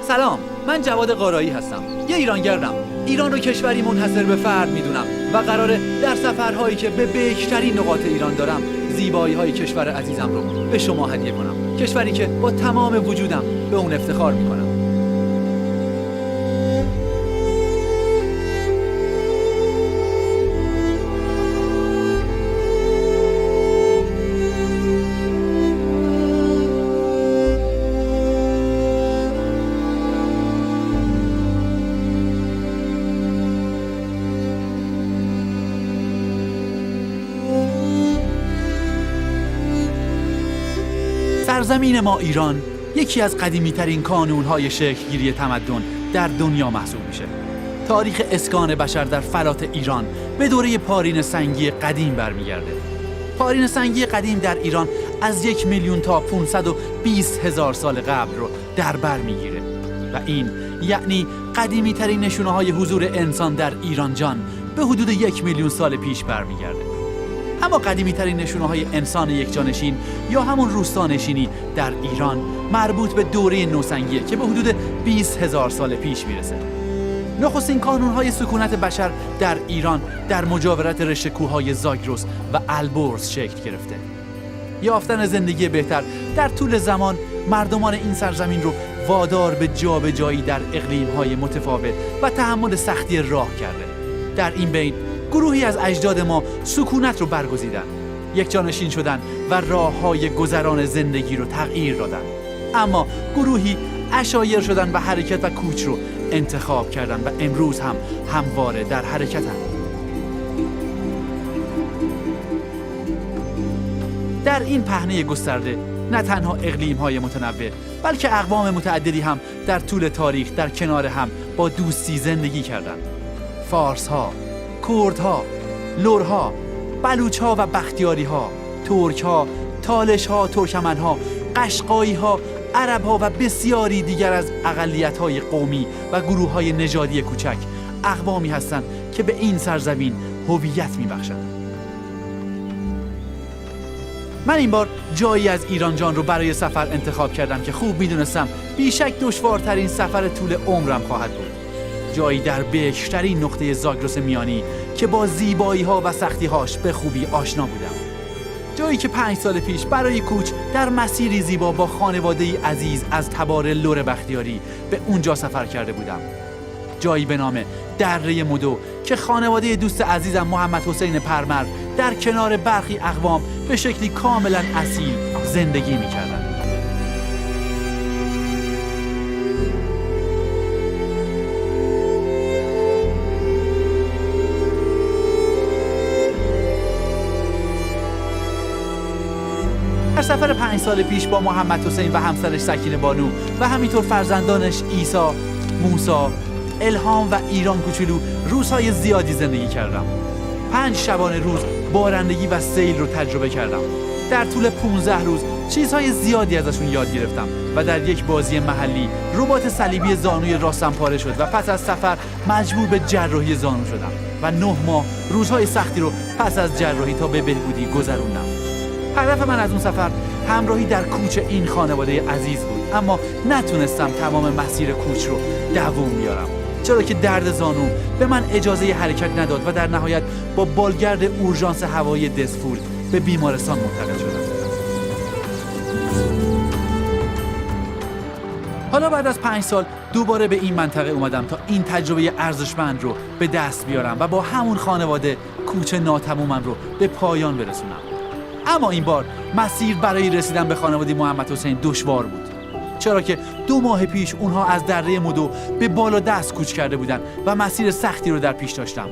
سلام، من جواد قارایی هستم. یه ایرانگردم. ایران رو کشوری منحصر به فرد میدونم و قراره در سفرهایی که به بکرترین نقاط ایران دارم زیبایی‌های کشور عزیزم رو به شما هدیه کنم. کشوری که با تمام وجودم به اون افتخار میکنم. سرزمین ما ایران یکی از قدیمی‌ترین کانون‌های شکل‌گیری تمدن در دنیا محسوب میشه. تاریخ اسکان بشر در فلات ایران به دوره پارین سنگی قدیم برمیگرده. پارین سنگی قدیم در ایران از 1 میلیون تا 520,000 سال قبل رو در بر میگیره و این یعنی قدیمی‌ترین نشونه‌های حضور انسان در ایران جان به حدود 1 میلیون سال پیش برمیگرده. اما قدیمی‌ترین نشونه‌های انسان یکجانشین یا همون روستانشینی در ایران مربوط به دوره نوسنگیه که به حدود 20,000 سال پیش میرسه. نخستین کانون‌های سکونت بشر در ایران در مجاورت رشته کوه‌های زاگرس و البرز شکل گرفته. یافتن زندگی بهتر در طول زمان مردمان این سرزمین رو وادار به جابجایی در اقلیم‌های متفاوت و تحمل سختی راه کرده. در این بین گروهی از اجداد ما سکونت رو برگزیدن، یکجانشین شدن و راه‌های گذران زندگی رو تغییر دادن. اما گروهی عشایر شدن و حرکت و کوچ رو انتخاب کردن و امروز هم همواره در حرکتن. در این پهنه گسترده نه تنها اقلیم‌های متنوع بلکه اقوام متعددی هم در طول تاریخ در کنار هم با دوستی زندگی کردند. فارس‌ها، کردها، لرها، بلوچ‌ها و بختیاری‌ها، ترک‌ها، تالش‌ها، ترکمن‌ها، قشقایی‌ها، عرب‌ها و بسیاری دیگر از اقلیت‌های قومی و گروه‌های نژادی کوچک اقوامی هستند که به این سرزمین هویت می‌بخشند. من این بار جایی از ایران جان رو برای سفر انتخاب کردم که خوب می‌دونستم بیشک دشوارترین سفر طول عمرم خواهد بود. جایی در بکرترین نقطه زاگرس میانی که با زیبایی‌ها و سختی‌هاش به خوبی آشنا بودم. جایی که 5 سال پیش برای کوچ در مسیری زیبا با خانواده‌ای عزیز از تبار لر بختیاری به اونجا سفر کرده بودم. جایی به نام دره مدو که خانواده دوست عزیزم محمد حسین پرمر در کنار برخی اقوام به شکلی کاملا اصیل زندگی می‌کردند. در سفر 5 سال پیش با محمد حسین و همسرش سکینه بانو و همینطور فرزندانش عیسی، موسی، الهام و ایران کوچولو روزهای زیادی زندگی کردم. 5 شبانه روز بارندگی و سیل رو تجربه کردم. در طول 15 روز چیزهای زیادی ازشون یاد گرفتم و در یک بازی محلی ربات صلیبی زانوی راستم پاره شد و پس از سفر مجبور به جراحی زانو شدم و 9 ماه روزهای سختی رو پس از جراحی تا به بهبودی گذروندم. هدف من از اون سفر همراهی در کوچ این خانواده عزیز بود، اما نتونستم تمام مسیر کوچ رو دوام بیارم چرا که درد زانو به من اجازه حرکت نداد و در نهایت با بالگرد اورژانس هوایی دسفول به بیمارستان منتقل شدم. حالا بعد از 5 سال دوباره به این منطقه اومدم تا این تجربه ارزشمند رو به دست بیارم و با همون خانواده کوچ ناتمومم رو به پایان برسونم. اما این بار مسیر برای رسیدن به خانواده محمد حسین دشوار بود، چرا که 2 ماه پیش اونها از دره مدو به بالا دست کوچ کرده بودن و مسیر سختی رو در پیش داشتم.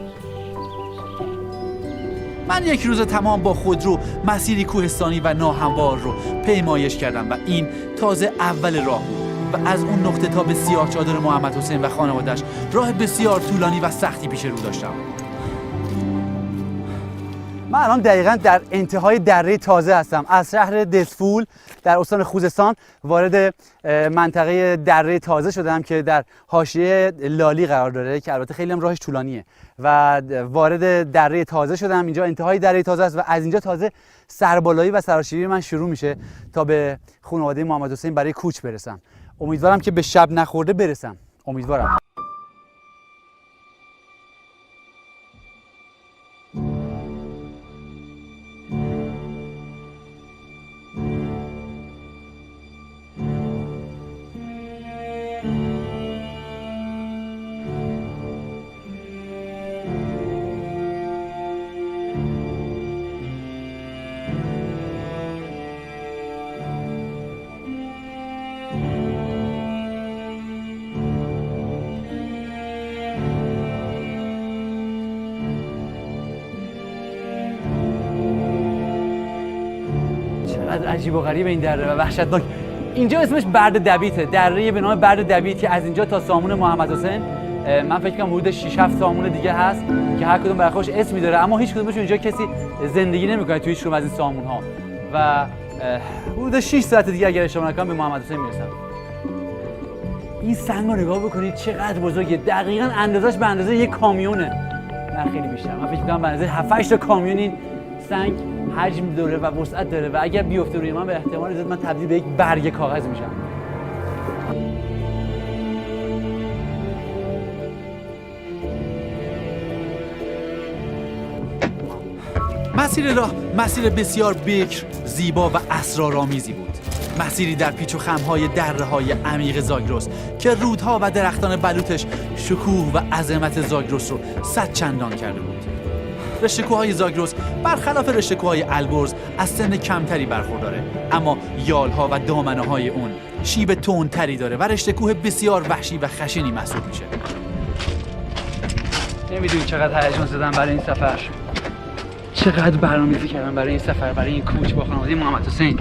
من 1 روز تمام با خودرو مسیری کوهستانی و ناهموار رو پیمایش کردم و این تازه اول راه بود و از اون نقطه تا به سیاه چادر محمد حسین و خانواده‌اش راه بسیار طولانی و سختی پیش رو داشتم. من الان دقیقاً در انتهای دره تازه هستم. از شهر دسفول در استان خوزستان وارد منطقه دره تازه شدم که در حاشیه لالی قرار داره که البته خیلی هم راهش طولانیه و وارد دره تازه شدم. اینجا انتهای دره تازه است و از اینجا تازه سربالایی و سراشیبی من شروع میشه تا به خانواده محمد حسین برای کوچ برسم. امیدوارم که به شب نخورده برسم. امیدوارم. چقدر عجیب و غریب این دره و وحشتناک. اینجا اسمش برد دبیته، دره به نام برد دبیت که از اینجا تا سامون محمد حسین من فکر کنم حدود 6 7 سامون دیگه هست که هر کدوم برای خودش اسمی داره، اما هیچ کدومشون اینجا کسی زندگی نمیکنه توی هیچ کدوم از این سامون ها و حدود 6 ساعت دیگه اگر اشتباه نکنم به محمد حسین میرسم. این سنگ رو نگاه بکنید چقدر بزرگه، دقیقاً اندازش به اندازه یک کامیونه، نه خیلی بیشتر. من فکر می‌کنم به اندازه 7 8 تا کامیون این سنگ حجم داره و وسعت داره و اگر بیفته روی من به احتمال زیاد من تبدیل به یک برگ کاغذ میشم. مسیر راه مسیر بسیار بکر، زیبا و اسرارآمیزی بود. مسیری در پیچ و خم‌های دره‌های عمیق زاگرس که رودها و درختان بلوطش شکوه و عظمت زاگرس رو صد چندان کرده بود. رشته‌کوه‌های زاگرس برخلاف رشته‌کوه‌های البرز از سن کمتری برخورداره، اما یالها و دامنه‌های اون شیب تندتری داره و رشته‌کوه بسیار وحشی و خشنی محسوب میشه. نمیدونی چقدر هیجان زدم برای این سفر، چقدر برنامه‌ریزی کردم برای این سفر، برای این کوچ با خانواده محمد حسین،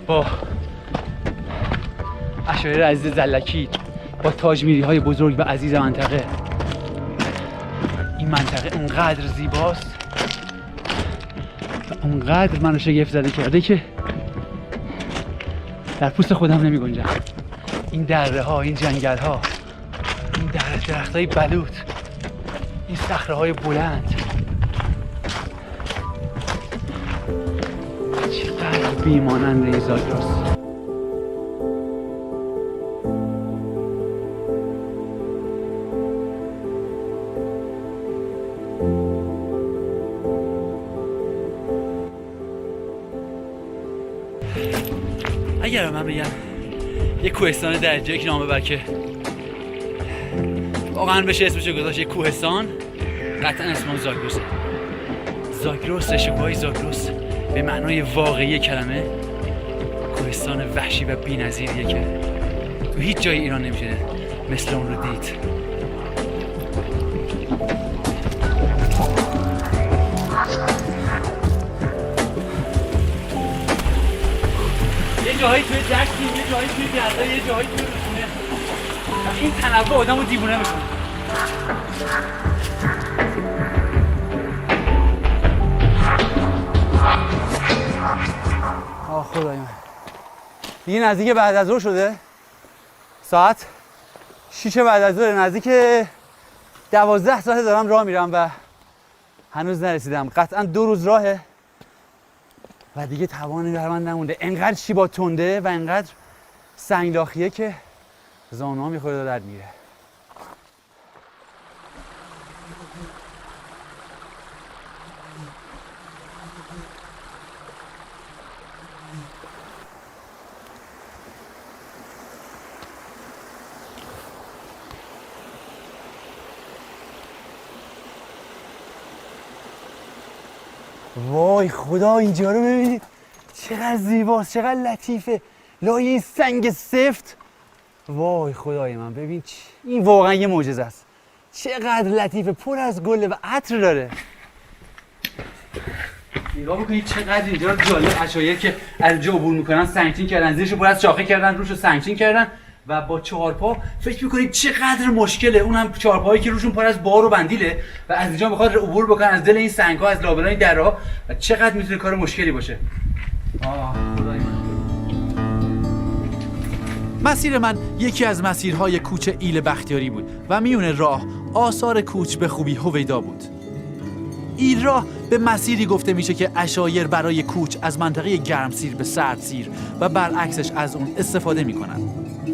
با عشایر عزیز زلکی، با تاج‌میری‌های بزرگ و عزیز منطقه. این منطقه اونقدر زیباست و اونقدر منو شگفت زده کرده که در پوست خودم نمی گنجم. این دره ها، این جنگل ها، این درخت های بلوط، این صخره های بلند، چقدر بیمانند این زاگرس. اگر من بگم یک کوهستان درجه یک نامه بر که واقعا بشه اسمشو گذاشت یک کوهستان، قطعا اسم زاگرسه. زاگرس، رشته‌کوه‌های زاگرس به معنای واقعی کلمه کوهستان وحشی و بی‌نظیریه که تو هیچ جای ایران نمیشه مثل اون رو دید. یه جایی توی جشنی، یه جایی توی گرده، یه جایی توی رسونه. این تنوع آدم رو دیوونه میکنه. آه خدای من، دیگه نزدیک بعد از ظهر شده. ساعت 6 بعد از ظهر، نزدیک 12 ساعت دارم راه میرم و هنوز نرسیدم. قطعا 2 روز راهه و دیگه توانی در من نمونده. انقدر شیبا تنده و انقدر سنگلاخیه که زانوام یه خورده درد میره. وای خدا، اینجا رو ببینید چقدر زیباست، چقدر لطیفه، لای این سنگ سفت. وای خدای من، ببین این واقعا یه معجزه است. چقدر لطیفه، پر از گله و عطر داره. نگاه بکنید چقدر اینجا جالب. عشایر که از اینجا عبور میکنن سنگچین کردن، زیرشو پر از شاخه کردن، روشو سنگچین کردن و با 4 پا فکر میکنید چقدر مشکله. اونم 4 پایی که روشون پر از بار و بندیله و از اینجا میخواد عبور بکنن از دل این سنگ‌ها، از لابلای این دره‌ها و چقدر میتونه کار مشکلی باشه. خدای من. مسیر من یکی از مسیرهای کوچ ایل بختیاری بود و میون راه آثار کوچ به خوبی هویدا بود. این راه به مسیری گفته میشه که عشایر برای کوچ از منطقه گرمسیر به سردسیر و برعکسش از اون استفاده میکنن.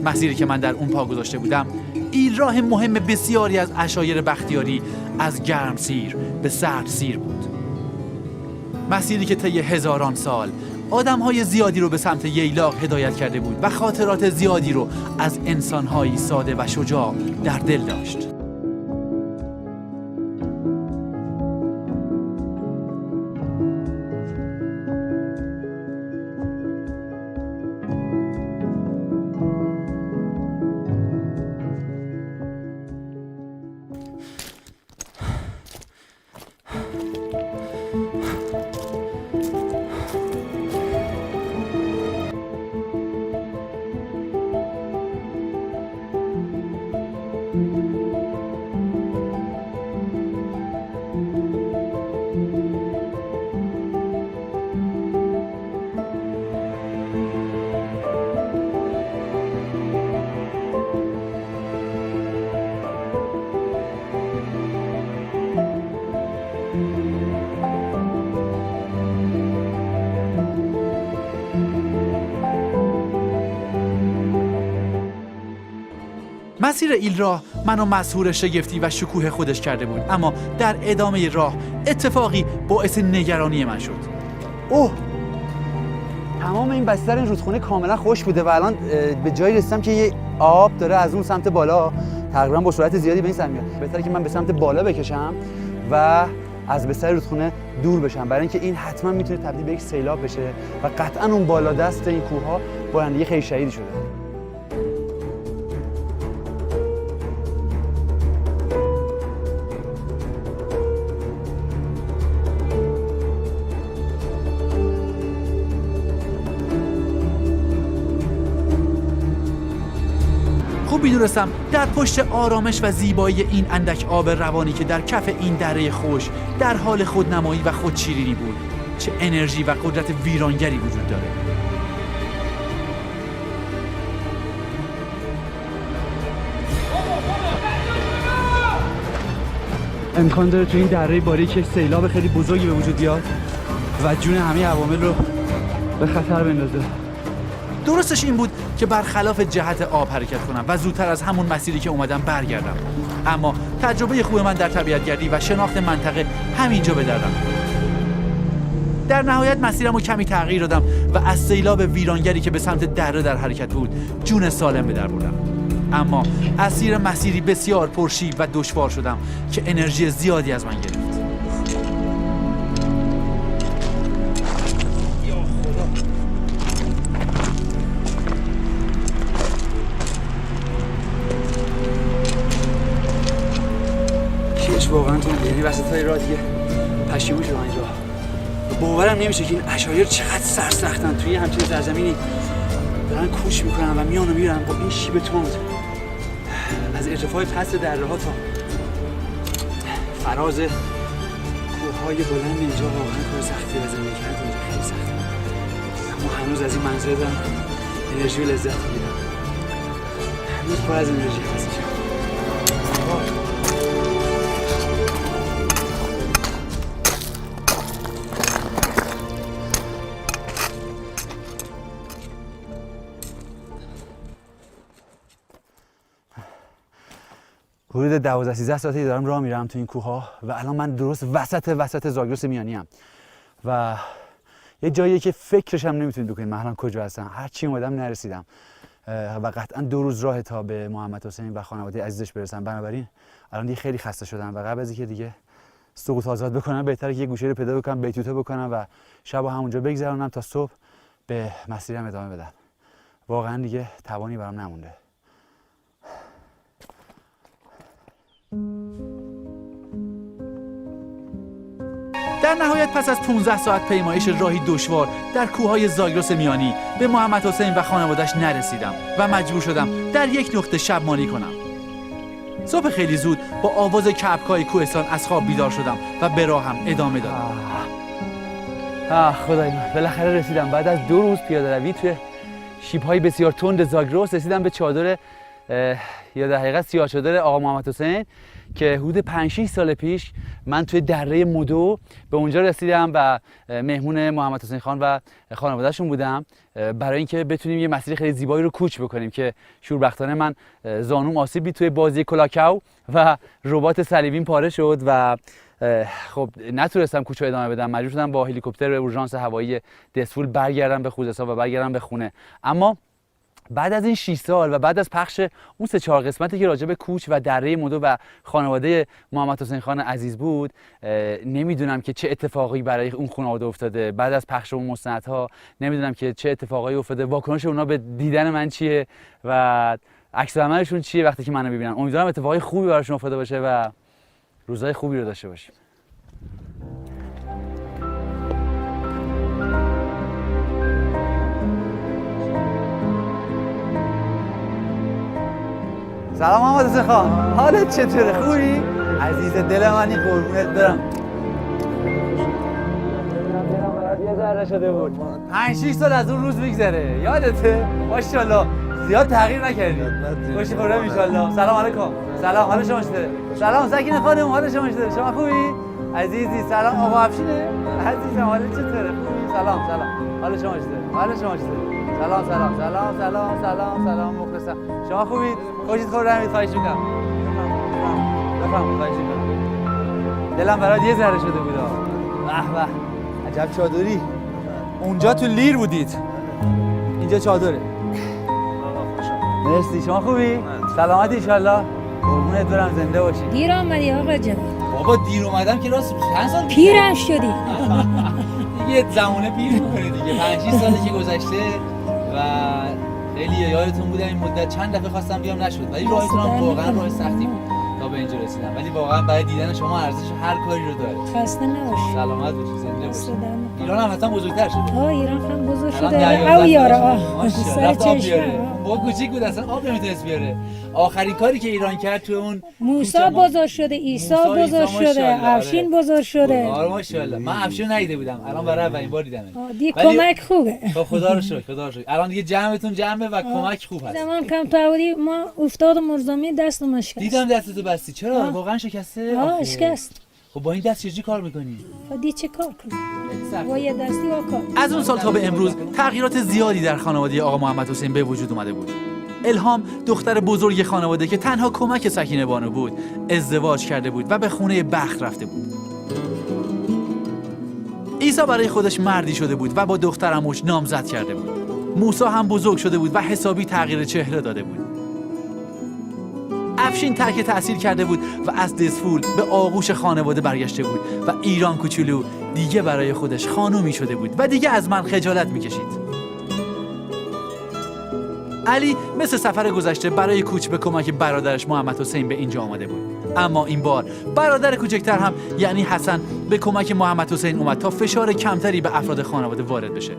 مسیری که من در اون پا گذاشته بودم این راه مهم بسیاری از عشایر بختیاری از گرم سیر به سرد سیر بود. مسیری که طی هزاران سال آدم‌های زیادی رو به سمت ییلاق هدایت کرده بود و خاطرات زیادی رو از انسان‌هایی ساده و شجاع در دل داشت. مسیر ایل راه منو مسحور شگفتی و شکوه خودش کرده بود، اما در ادامه راه اتفاقی باعث نگرانی من شد. اوه، تمام این بستر این رودخونه کاملا خشک بوده و الان به جایی رسیدم که یه آب داره از اون سمت بالا تقریبا با سرعت زیادی به این سمت میاد. بهتره که من به سمت بالا بکشم و از بستر رودخونه دور بشم، برای اینکه این حتما میتونه تبدیل به یک سیلاب بشه و قطعا اون بالا دست این کوه‌ها بارندگی خیلی شدیدی شده. خوب می‌دونستم در پشت آرامش و زیبایی این اندک آب روانی که در کف این دره خوش در حال خودنمایی و خودشیرینی بود، چه انرژی و قدرت ویرانگری وجود داره. امکان داره تو این دره باریک یک سیلاب خیلی بزرگی به وجود بیاد و جون همه عوامل رو به خطر بندازه. درستش این بود که برخلاف جهت آب حرکت کنم و زودتر از همون مسیری که اومدم برگردم، اما تجربه خوب من در طبیعت‌گردی و شناخت منطقه همینجا به دردم خورد. در نهایت مسیرم رو کمی تغییر دادم و از سیلاب ویرانگری که به سمت دره در حرکت بود جون سالم به در بردم، اما اسیر مسیری بسیار پرشیب و دشوار شدم که انرژی زیادی از من گرفت. واقعا تو یعنی وسطای راه دیگه پشیمون شدم اینجا. باورم نمیشه که این عشایر چقدر سرسختن، توی همچین سرزمینی دارن کوچ میکنن و میان و میرن با این شیب تند از ارتفاع پس دره ها تا فراز کوههای بلند اینجا. واقعا کار سختی و زندگی کردن اینجا خیلی سخته، اما هنوز از این منظره دارم انرژی و لذت میگیرم. هنوز پر از انرژی هست. حدود 12-13 ساعتی دارم راه میرم تو این کوه‌ها و الان من درست وسط زاگرس میانی ام و یه جاییه که فکرش هم نمیتونید بکنید من الان کجا هستم. هر چی اومدم نرسیدم و قطعا 2 روز راه تا به محمد حسین و خانواده عزیزش برسم. بنابراین الان دیگه خیلی خسته شدم و قبل از اینکه دیگه سقوط آزاد بکنم بهتره که یه گوشه رو پیدا بکنم، بیتوته بکنم و شب همونجا بگذرونم تا صبح به مسیرم ادامه بدم. واقعا دیگه توانی برام نمونده. در نهایت پس از 15 ساعت پیمایش راهی دشوار در کوههای زاگرس میانی به محمد حسین و خانواده‌اش نرسیدم و مجبور شدم در یک نقطه شبمانی کنم. صبح خیلی زود با آواز کبکای کوهستان از خواب بیدار شدم و به راهم ادامه دادم. خدای من، بالاخره رسیدم. بعد از 2 روز پیاده روی توی شیب‌های بسیار تند زاگرس رسیدم به چادر یا در حقیقت سیاه‌چادر آقا محمد حسین که حدود 5-6 سال پیش من توی دره مدو به اونجا رسیدم و مهمون محمد حسین خان و خانواده‌شون بودم برای اینکه بتونیم یه مسیر خیلی زیبایی رو کوچ بکنیم که شوربختانه من زانوم آسیب دید توی بازی کلاکاو و رباط صلیبیم پاره شد و خب نتونستم کوچو ادامه بدم. مجبور شدم با هلیکوپتر به اورژانس هوایی دسفول برگردم به خوزستان و برگردم به خونه. اما بعد از این 6 سال و بعد از پخش اون 3-4 قسمتی که راجع به کوچ و دره مدو و خانواده محمد حسین خان عزیز بود، نمیدونم که چه اتفاقی برای اون خانواده افتاده. بعد از پخش اون مستندها نمیدونم که چه اتفاقایی افتاده، واکنش اونا به دیدن من چیه و عکس العملشون چیه وقتی که منو ببینن. امیدوارم اتفاقای خوبی براشون افتاده باشه و روزای خوبی رو داشته باشیم. سلام محمد حسین خان، حالت چطوره؟ خوبی؟ عزیز دل منی، قربونت برم. یه ذره شده بود 5-6 سال از اون روز میگذره، یادته؟ ماشاءالله زیاد تغییر نکردی. خوشی خورم انشالله. سلام علیکم. سلام، حال شما چطوره؟ سلام سکینه خانم، حال شما چطوره؟ شما خوبی؟ عزیزی سلام. آقا افشینه؟ عزیزم حالت چطوره؟ خوبی؟ سلام سلام. حال شما چطوره؟ حال شما چطوره؟ سلام سلام سلام سلام سلام سلام مخلصم. شما خوبید؟ خوشید خورم. خواهش میکنم. بفهم خواهش میکنم. دلم برات یه ذره شده بود. به به عجب چادری. اونجا تو لیر بودید، اینجا چادره. مرسی. شما خوبی؟ سلامت انشالله. قربونت برم، زنده باشی. دیر آمدی آقا جان. بابا دیر اومدم که راست چند سال پیرم شدی. دیگه زمانه پیر میکنه دیگه. 5-6 سالی که گذشته و خیلی یادتون بوده این مدت چند دفعه خواستم بیام نشد، ولی راهتون هم واقعا راه سختی بود تا به اینجا رسیدم، ولی واقعا برای دیدن شما ارزش هر کاری رو داره. خسته نباشی. سلامت باشی، زنده باشی. ایران هم حتما بزرگتر شده. ایران هم بزرگ الان شده. او یارا سر چشم با کوچیک بود، اصلا آب نمیتونست بیاره. آخرین کاری که ایران کرد تو اون موسی بزرگ شده، عیسی بزرگ شده، افشین بزرگ شده. آره ماشاءالله. من افشین ندیده بودم، الان برای اولین بار دیدمش. دیگه کمک خوبه. خدا رو شکر، خدا رو شکر. الان دیگه جمعتون جمعه و کمک خوب هست. زمان کم تعودی ما افتاد مرزامی دست مشکست. دیدم دستتو بستی. چرا؟ واقعا شکسته؟ شکست. خب با این دست چجوری کار میکنی؟ دی چه کار کنی؟ با یه دستی با کار. از اون سال تا به امروز تغییرات زیادی در خانواده آقا محمد حسین به وجود اومده بود. الهام دختر بزرگ خانواده که تنها کمک سکینه بانو بود، ازدواج کرده بود و به خونه بخت رفته بود. عیسی برای خودش مردی شده بود و با دختر عموش نامزد کرده بود. موسی هم بزرگ شده بود و حسابی تغییر چهره داده بود. افشین ترک تحصیل کرده بود و از دسفول به آغوش خانواده برگشته بود و ایران کوچولو دیگه برای خودش خانومی شده بود و دیگه از من خجالت میکشید. علی مثل سفر گذشته برای کوچ به کمک برادرش محمد حسین به اینجا آمده بود، اما این بار برادر کوچکتر هم یعنی حسن به کمک محمد حسین اومد تا فشار کمتری به افراد خانواده وارد بشه،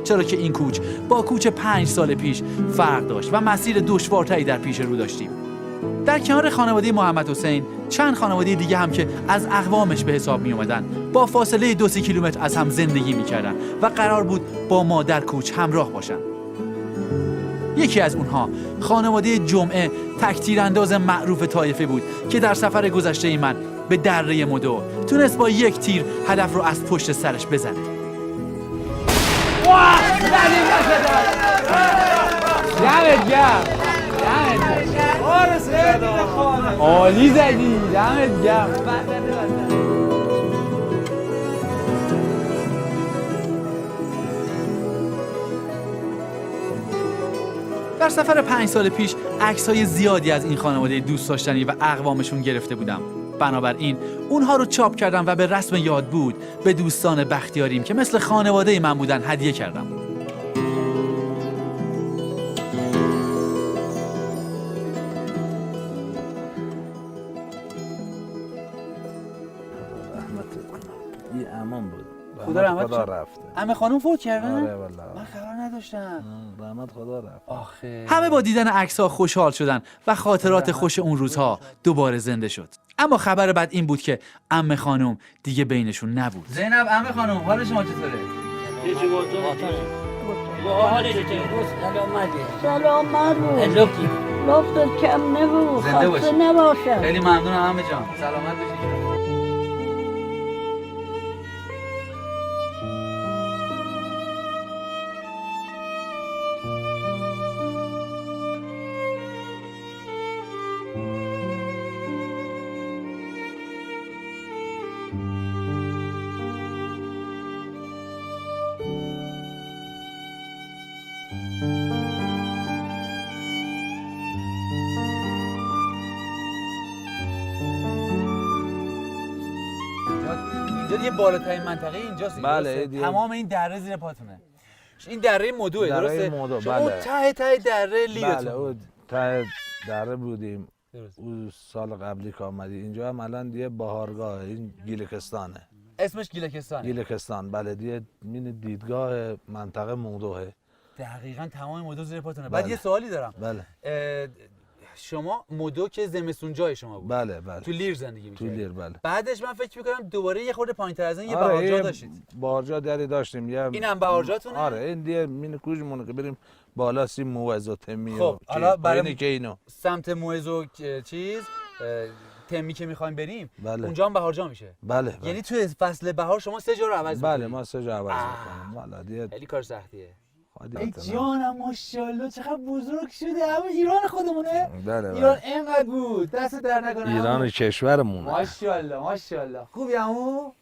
چرا که این کوچ با کوچ 5 سال پیش فرق داشت و مسیر دشوارتری در پیش رو داشتیم. در کنار خانواده محمد حسین چند خانواده دیگه هم که از اقوامش به حساب می اومدن با فاصله 2-3 کیلومتر از هم زندگی میکردن و قرار بود با ما در کوچ همراه باشن. یکی از اونها خانواده جمعه، تک تیرانداز معروف طایفه بود که در سفر گذشته من به دره مدو تونست با 1 تیر هدف رو از پشت سرش بزنه. عالی زدی، دمت گرم. در سفر 5 سال پیش عکس‌های زیادی از این خانواده دوست داشتنی و اقوامشون گرفته بودم. بنابراین اونها رو چاپ کردم و به رسم یاد بود به دوستان بختیاریم که مثل خانواده من بودن هدیه کردم. خدا رحمت رفته. عمه خانم فوت کردن؟ آره والله. من خبر نداشتم. رحمت خدا رفت. آخه همه با دیدن عکس‌ها خوشحال شدن و خاطرات خوش اون روزها دوباره زنده شد. اما خبر بد این بود که عمه خانم دیگه بینشون نبود. زینب عمه خانم حال شما چطوره؟ سلام لطفت کم نبود زنده باشی. خسته نباشم. خیلی ممنونم عمه جان. سلامت باشید. اینجا یه بالاترین منطقه اینجاست. بله، درسته؟ تمام این دره زیر پاتونه. این دره مدوه دره درسته؟ مدو، شما بله. ته دره لیرتون. بله او ته دره بودیم. درست. او سال قبلی که آمدی اینجا هم الان دیگه بهارگاه این گیلکستانه. اسمش گیلکستانه. گیلکستان بله دیگه مین دیدگاه منطقه مودوه. دقیقاً تمام مدو زیر پاتونه. بله. بعد یه سوالی دارم. بله شما مدو که زمستون جای شما بود. بله بله تو لیر زندگی تو می‌کردید. لیر بله. بعدش من فکر می‌کنم دوباره یه خورده پایین‌تر از این یه آره، بهارجا یه داشتید. بهارجا دیگه داشتیم. یه اینم بهارجاتونه؟ آره این دیگه مین کوچمونه که بریم بالا سی موعظه و تمی خب، و حالا برای اینه که اینو سمت موعظ و چیز تمی که می‌خوایم بریم بله. اونجا هم بهارجا میشه. بله بله. یعنی تو فصل بهار شما 3 جا رو عوض بله می‌کنید. ما سه جا عوض می‌کنیم. والا دیگه خیلی کار سختیه. ای خودت جانم ماشاءالله چقدر بزرگ شده. همه ایران خودمونه. بله ایران بله. اینقدر بود. دست در نکنه. ایران عمو. کشورمونه. ماشاءالله ماشاءالله. خوبی عمو؟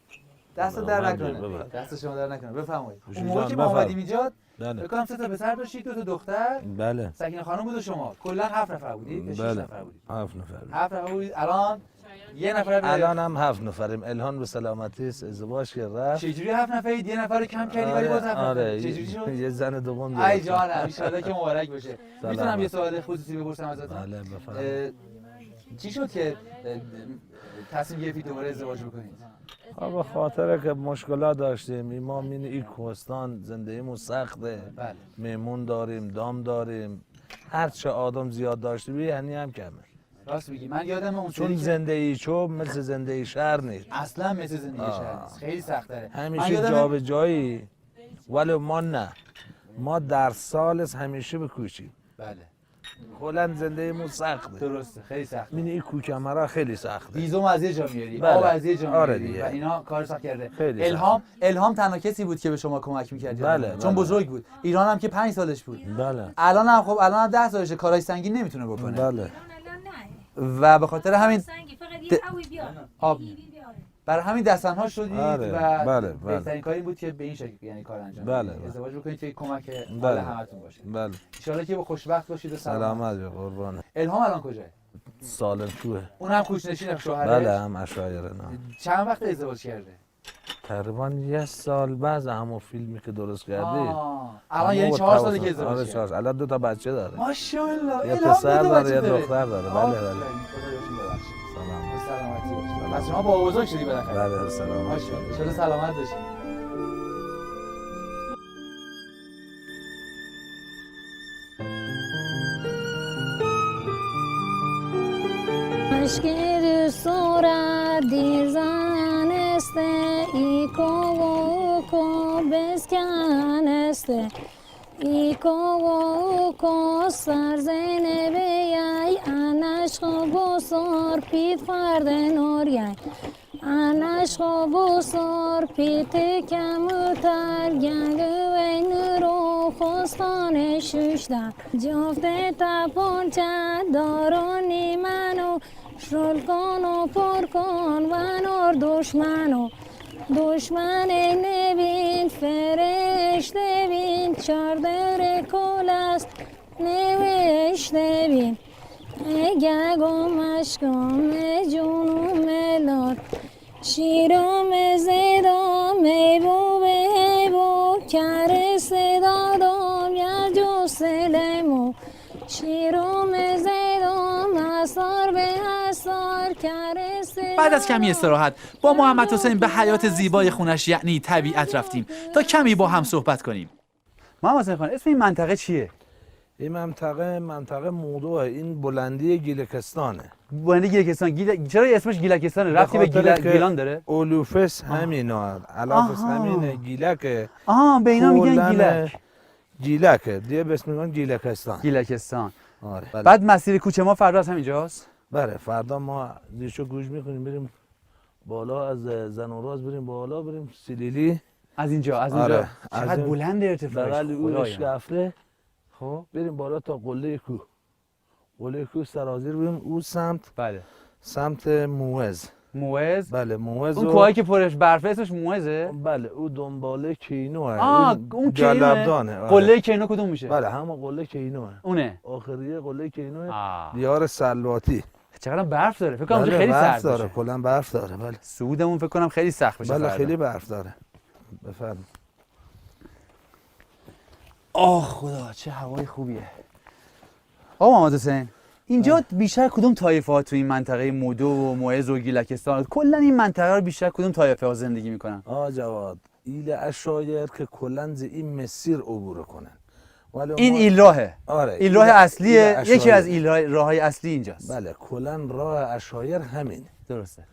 دست در من نکنه. ببر. دست شما در نکنه. بفرمایید. خوشی اون موقع جان، که ما بفرم. اومدیم اینجا بله. فکر کنم 3 تا پسر داشتید 2 تا دختر. بله سکینه خانم بود و شما. کلا 7 نفر بودید. 6 بله نفر بودید. 7 نفر 7 نفر بودید. الان یه نفر الان هم 7 نفریم. الهان به سلامتی است ازدواج که رفت. چجوری 7 نفرید؟ یه نفر رو کم کردی ولی باز 7 نفر. آره چجوری شد؟ یه زن دوم ای گرفتم. جانم ان شاءالله که مبارک بشه. سلامت. میتونم یه سوال خصوصی بپرسم ازتون؟ بله بفرمایید. چی شد که تصمیم گرفتید دوباره ازدواج بکنید؟ به خاطر که مشکلات داشتیم ما این کوهستان زندگیمون سخته. بله. میمون داریم دام داریم هر چه آدم زیاد داشته یعنی هم کمه. راست میگی. من یادم اون چون سری که زندگی چوب مثل زندگی شهر نیست. اصلا مثل زندگی شهر نیست. خیلی سخت تره. همیشه جا به جایی ولی ما نه. ما در سال همیشه بکوشیم. بله. کلا زندگیمون سخته. درسته. خیلی سخت. این کوکمرا خیلی سخته. ویزوم از یه جا میاری. بله. آب از یه جا آره میاری. دیگه. و اینا کار سخت کرده. خیلی الهام تنها کسی بود که به شما کمک می‌کرد. بله، چون بله. بزرگ بود. ایران هم که 5 سالش بود. بله الان هم خب الان هم 10 سالشه. کارهای سنگین نمیتونه بکنه. بله و به خاطر همین فقط یه آبی بیار. آب برای همین دستنها شدید آره، و بله، بهترین کاری بود که به این شکل یعنی کار انجام بله، بدید. بله. ازدواج بکنید که کمک حال بله. همتون باشه. بله ان شاءالله که با خوشبخت باشید و سلامت. سلامت به قربان. الهام الان کجاه؟ سالم توه. اون هم کوچ‌نشین شوهرش. بله هم اشایر نه. چند وقت ازدواج کرده؟ تقریبا یه سال بعد همون فیلمی که درست کردی. الان یعنی 4 ساله که ازدواج آره 4 الان 2 تا بچه داره. ماشاءالله. یه الهام پسر دو تا داره بچه یه داره. دختر داره. بله آفرین. بله. خدا بهشون ببخشه. سلام. سلامتی باشه. پس شما با بزرگ شدی بالاخره. بله سلام. ماشاءالله. ان شاءالله سلامت باشید. Aşkı sura dizaneste iko beskaneste iko sarzene beyay anaşko bosor pit farden oryay anaşko bosor pit kamutar gangwen ro khostane shushda jofte taponcha daroni mano شل کن و پر کن و نور دشمن نبین فرشته بین چاردر کل است نوشته بین گگم اشکم جونم ملار شیرم زدام ایبو به ایبو کر صدادام یا جو سلمو شیرم زدام اثار به اثار کر بعد از کمی استراحت با محمد حسین به حیات زیبای خونش یعنی طبیعت رفتیم تا کمی با هم صحبت کنیم. محمد حسین خان اسم این منطقه چیه؟ این منطقه موضوع این بلندی گیلکستانه. بلندی گیلکستان. چرا اسمش گیلکستانه؟ ربطی به گیلان داره؟ اولوفس همینا علافس همینه گیلکه. به اینا میگن گیلک. گیلکه دیگه بهش میگن گیلکستان. گیلکستان. آره بله. بعد مسیر کوچه ما فردا از همینجاست؟ بله فردا ما دیشو گوش میکنیم بریم بالا، از زنوراز بریم بالا، بریم سلیلی، از اینجا از آره. اونجا چقدر از این بلند ارتفاعش. بغل او خدایا. اشکفره خب بریم بالا تا قله کوه. قله کوه سرازیر بریم او بله. سمت موز. موز. بله موز. اون کوهی که پرش برفه اسمش موزه؟ بله او دنباله کینوه. اون جلبدانه. قله کینو کدوم میشه؟ بله همون قله کینوه. اونه. آخریه قله کینوه. آه. دیار سلواتی. چقدر برف داره. فکر کنم اونجا بله خیلی برف سرد داره. باشه. کلا برف داره. بله. صعودمون فکر کنم خیلی سخت بشه. بله فردا. خیلی برف داره. بفرمایید. آه خدا چه هوای خوبیه. آقا محمد حسین اینجا بیشتر کدوم طایفه ها تو این منطقه مودو و موعظ و گیلکستان کلا این منطقه رو بیشتر کدوم طایفه ها زندگی میکنن؟ جواد ایل اشایر که کلا ز این مسیر عبور کنن. ولی این ما- ایل راهه. آره ایل راه اصلیه. ایل اشایر. یکی از ایل راههای اصلی اینجاست. بله کلا راه اشایر همینه. درسته.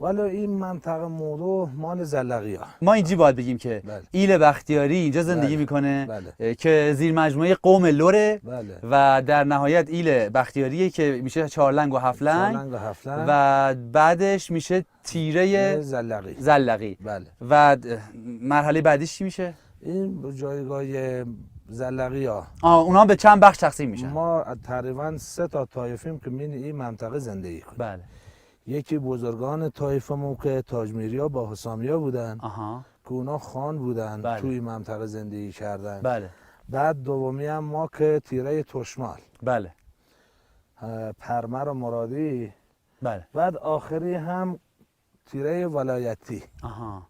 ولی این منطقه مودو مال زلقی ها. ما اینجی باید بگیم که بله. ایل بختیاری اینجا زندگی بله. میکنه بله. که زیر مجموعه قوم لوره بله. و در نهایت ایل بختیاریه که میشه 4 لنگ و 7 لنگ سالنگ و هفلنگ و بعدش میشه تیره زلقی. زلقی بله. و مرحله بعدیش چی میشه؟ این جایگاه زلقی ها اونا به چند بخش تقسیم میشن؟ ما تقریبا 3 تا طایفیم که من این منطقه زندگی کنیم. بله. یکی بزرگان طایفمون که تاجمیریا با حسامیا بودن آها. که اونا خان بودن. بله. توی این منطقه زندگی کردن. بله. بعد دومی هم ما که تیره تشمال، بله. پرمر و مرادی. بله. بعد آخری هم تیره ولایتی، آها.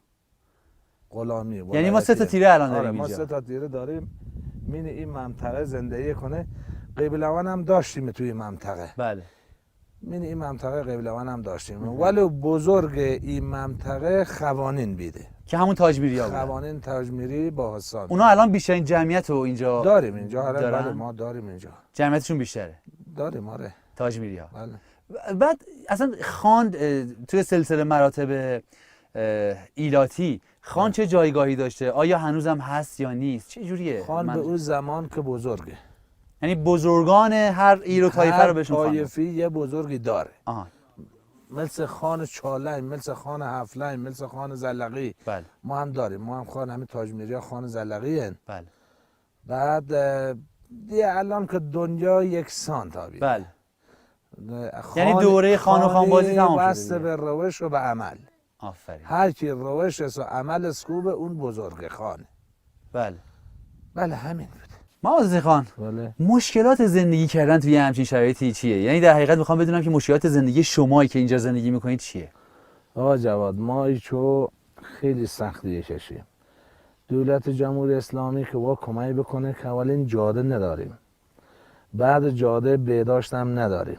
غلامی. یعنی ما 3 تا تیره الان داریم ما اینجا. 3 تا تیره داریم. من این منطقه زندگی کنه. قبلوان هم داشتیم توی این منطقه. بله. من این منطقه قبلوان هم داشتیم. ولی بزرگ این منطقه خوانین بیده. که همون تاجمیریا بود. خوانین تاجمیری با حسام. اونا الان بیشترین جمعیت رو اینجا داریم اینجا. آره دارن؟ بله ما داریم اینجا. جمعیتشون بیشتره. داریم آره. تاجمیریا. بله. بعد اصلا خان توی سلسله مراتب ایلاتی خان چه جایگاهی داشته؟ آیا هنوزم هست یا نیست؟ چه جوریه؟ خان به اون زمان که بزرگه. یعنی بزرگان هر ایل و طایفه رو بهشون خان. طایفی یه بزرگی داره. آها. مثل خان چالنگ، مثل خان هفلنگ، مثل خان زلقی. بله. ما هم داریم. ما هم خان همین تاجمیری خان زلقی هن. بله. بعد دیگه الان که دنیا یکسان تابیده. بله. یعنی دوره خان و خانبازی تمام شده بسته به روش و به عمل. آفرین. هر کی روشش و عمل خوبه اون بزرگ خانه. بله. بله همین بود. محمد خان بله. مشکلات زندگی کردن توی همچین شرایطی چیه؟ یعنی در حقیقت میخوام بدونم که مشکلات زندگی شمایی که اینجا زندگی میکنید چیه؟ آقا جواد ما ایچو خیلی سختی کشیم. دولت جمهوری اسلامی که با کمک بکنه که اولین جاده نداریم. بعد جاده بهداشت هم نداریم.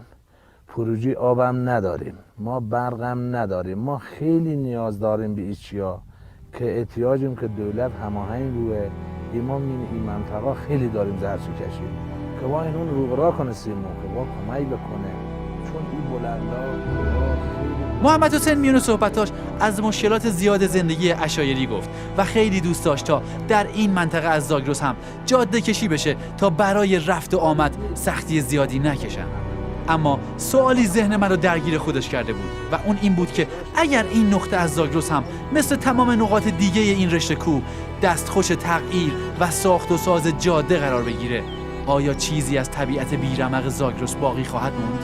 پروژه آبم نداریم. ما برقم نداریم. ما خیلی نیاز داریم به ایچیا که احتیاجیم که دولت هماهنگ روه. ما این منطقه خیلی داریم زهرچی کشیم که با این اون رو را کنه سیمون که با کمک بکنه چون این بلندا محمد حسین میون صحبتاش از مشکلات زیاد زندگی عشایری گفت و خیلی دوست داشت تا در این منطقه از زاگرس هم جاده کشی بشه تا برای رفت و آمد سختی زیادی نکشن. اما سوالی ذهن من رو درگیر خودش کرده بود و اون این بود که اگر این نقطه از زاگرس هم مثل تمام نقاط دیگه این رشته کوه دستخوش تغییر و ساخت و ساز جاده قرار بگیره، آیا چیزی از طبیعت بیرمق زاگرس باقی خواهد موند؟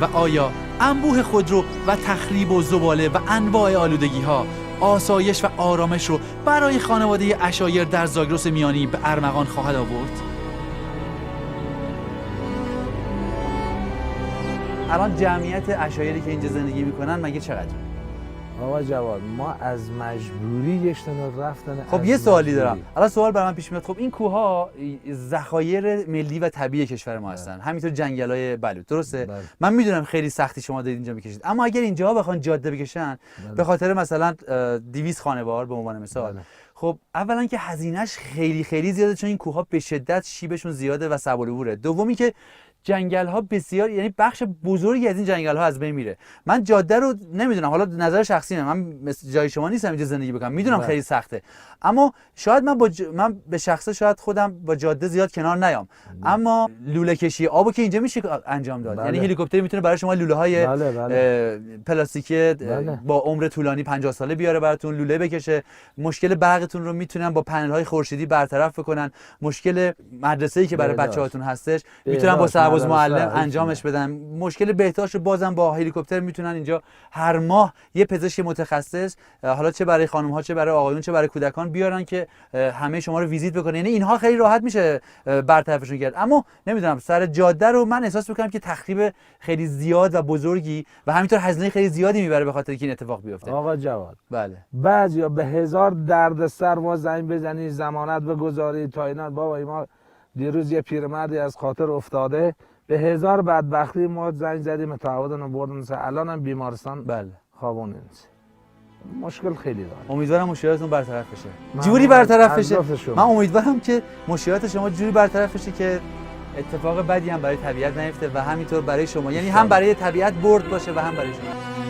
و آیا انبوه خودرو و تخریب و زباله و انواع آلودگی ها آسایش و آرامش رو برای خانواده عشایر در زاگرس میانی به ارمغان خواهد آورد؟ الان جمعیت عشایری که اینجا زندگی میکنن مگه چقدر؟ آقا جواد ما از مجبوری گشتن و رفتن. خب از یه سوالی مجبوری. دارم. الان سوال برام پیش میاد. خب این کوه‌ها ذخایر ملی و طبیعی کشور ما هستن. همینطور جنگل‌های بلوط، درسته؟ بله. من میدونم خیلی سختی شما دارید اینجا میکشید. اما اگر اینجا بخوان جاده بکشن به خاطر مثلا 200 خانوار به عنوان مثال، بله. خب اولا که هزینه‌اش خیلی خیلی زیاده چون این کوه‌ها به شدت شیبشون زیاده و سباله‌وره. دومی که جنگل ها بسیار، یعنی بخش بزرگی از این جنگل ها از بین میره. من جاده رو نمیدونم، حالا نظر شخصی من مثل جای شما نیستم اینجا زندگی بکنم، میدونم خیلی سخته، اما شاید من به شخصه شاید خودم با جاده زیاد کنار نیام، اما لوله کشی آبو که اینجا میشه انجام داد. یعنی هلیکوپتر میتونه برای شما لوله های پلاستیکی با عمر طولانی 50 ساله بیاره براتون، لوله بکشه، مشکل برقتون رو میتونن با پنل های خورشیدی برطرف بکنن، مشکل مدرسه‌ای که برای بچه‌هاتون هستش میتونن با سرباز معلم انجامش بدن، مشکل بهداشت رو بازم با هلیکوپتر میتونن اینجا هر ماه یه پزشک متخصص، حالا چه برای خانم ها چه برای آقایون چه برای کودکان بیارن که همه شما رو ویزیت بکنه. یعنی اینها خیلی راحت میشه برطرفشون کرد. اما نمیدونم سر جاده رو من احساس میکنم که تخریب خیلی زیاد و بزرگی و همینطور هزینه خیلی زیادی میبره به خاطر که این اتفاق بیفته. آقا جواد، بله، بعضیا به هزار دردسر ما زنگ بزنی، ضمانت بگذاری تا اینا، بابا ما دیروز یه پیرمردی از خاطر افتاده، به هزار بدبختی ما زنگ زدیم تعهدن رو بردن، الان هم بیمارستان بله خوابونین. مشکل خیلی داره. امیدوارم مشکلاتتون برطرف بشه، جوری برطرف بشه. من امیدوارم که مشکلات شما جوری برطرف بشه که اتفاق بدی هم برای طبیعت نیفته و همینطور برای شما، یعنی هم برای طبیعت برد باشه و هم برای شما.